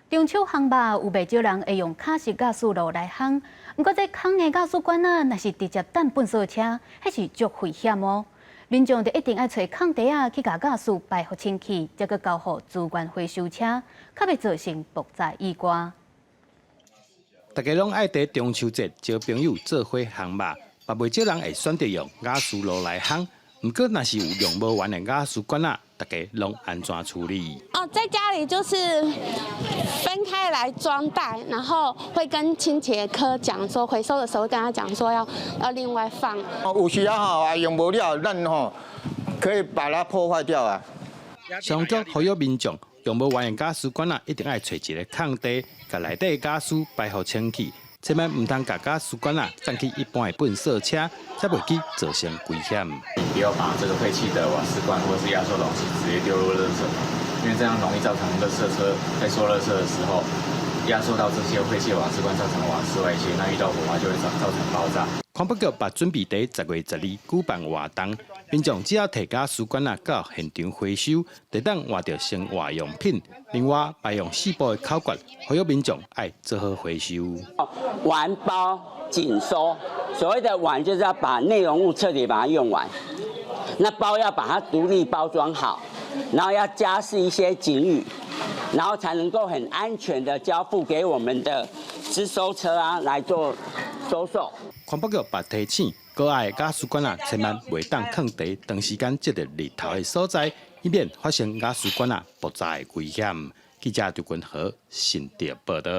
中秋烘肉有袂少人会用卡式加速炉来烘，不过这烘的加速管若是直接等粪扫车，迄是足危险哦。民众就一定要找空地啊去加速排复清气，再个交互资源回收车，较袂造成爆炸意外。大家拢爱在中秋节招朋友做伙烘肉，嘛袂少人会选择用加速炉来烘。不过，若是有用不完的加速管啊，大家拢安怎处理？在家里就是分开来装袋，然后会跟清洁科讲说，回收的时候跟他讲说要另外放。有时啊用不了，咱可以把它破坏掉啊。上局呼吁民众用不完的加速管啊，一定要找一个空地，甲内底的加速排复清气。千万唔通把加速管啊放去一般的粪扫车，才袂去造成危险。不要把这个废弃的瓦斯罐或是压缩容器直接丢入垃圾桶，因为这样容易造成垃圾车在收垃圾的时候压缩到这些废弃瓦斯罐，造成瓦斯外泄，那遇到火花就会造成爆炸。环保局把准备在10月12日举办活动，民众只要提加速管啊到现场回收，就当换到生活用品。另外，摆用细部的烤罐，呼吁民众爱做好回收。完包紧收，所谓的完就是要把内容物彻底把它用完。那包要把它独立包装好，然后要加饰一些警语，然后才能够很安全的交付给我们的支收车啊来做收售。环保局把提醒各爱加速管啊，千万袂当放伫长时间接着日头的所在，以免发生加速管啊爆炸的危险。记者刘君和新店报道。